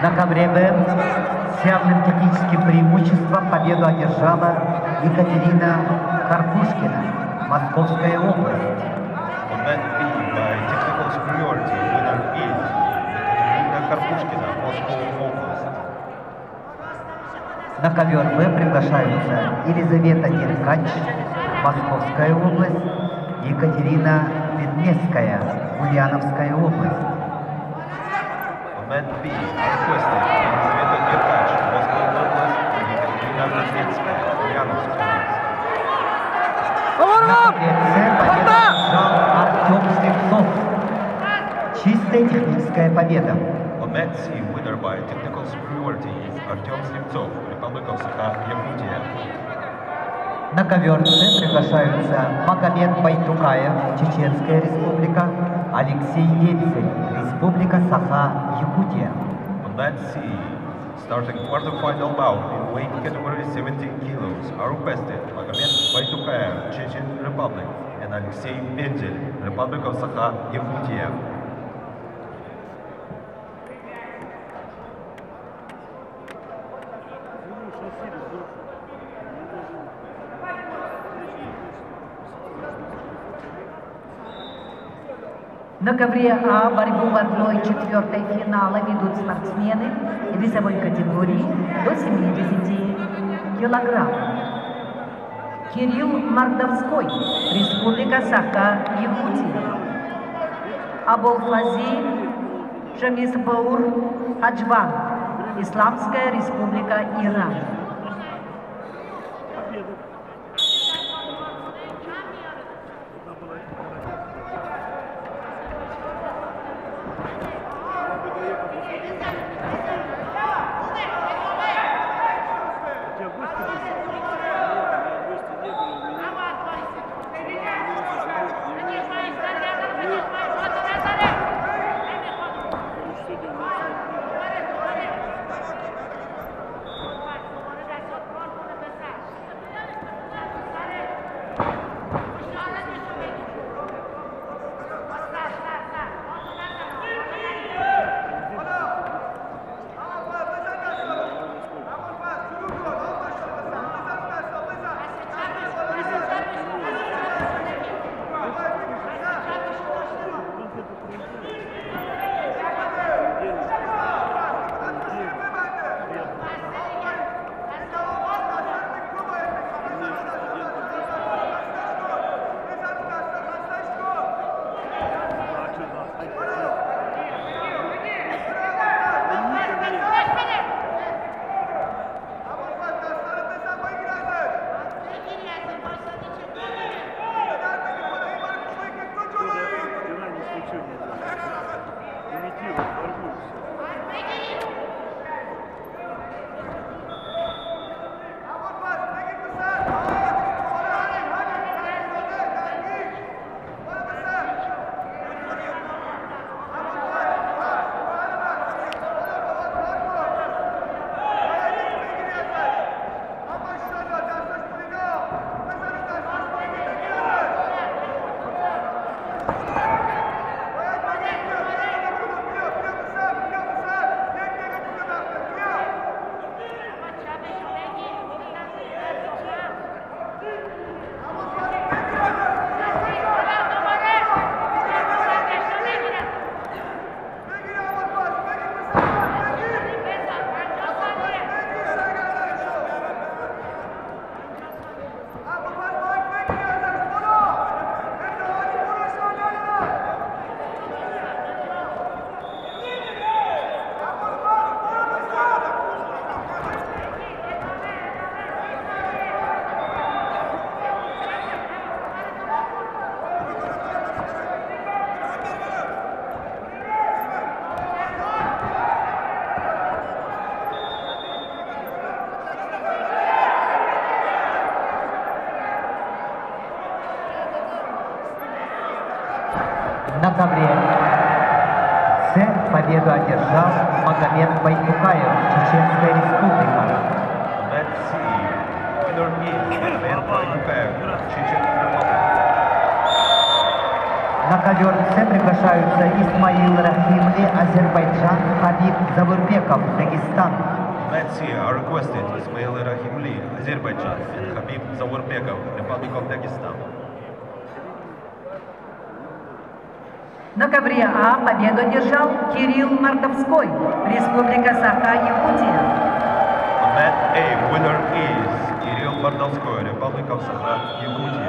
На ковре Б с явным техническим преимуществом победу одержала Екатерина Карпушкина, Московская область. На ковер Б приглашаются Елизавета Деркач, Московская область, Екатерина Ведмецкая, Ульяновская область. Event B, requested Елизавета Деркач, Московская область, Екатерина Ведмецкая, Ульяновская область. На ковре С победу одержал Артем Слепцов. Чистая техническая победа. On mat C, winner by technical superiority is Артем Слепцов, Republic of Sakha-Якутия. На ковер С приглашаются Магомед Байтукаев, Чеченская республика, Алексей Ельцин, Республика Саха-Якутия. On mat C, starting quarter-final bout in weight category 70 kilos are requested Магомед Байтукаев, Chechen Republic, and Alexei Benzel, Republic of Sakha-Якутия. На ковре А борьбу в 1/4 финала ведут спортсмены весовой категории до 70 килограмм. Кирилл Мордовской, Республика Саха-Якутия. Абулфази Шамисбаур Хаджван, Исламская Республика Иран. На ковре С победу одержал Магомед Байтукаев, Чеченская Республика. Match C. Winner is Magomед Байтукаев, Chechen Republic. На ковер С приглашаются Исмаил Рахимли, Азербайджан, Хабиб Завурбеков, Дагестан. Match C are requested Ismail Rahimli, Azerbaijan, and Habib Zawurbekov, Republic of Dagestan. На ковре А победу одержал Кирилл Мордовской, Республика Саха-Якутия. On mat A, winner is Kirill Mordovskoy, Republic of Sakha, Yakutia.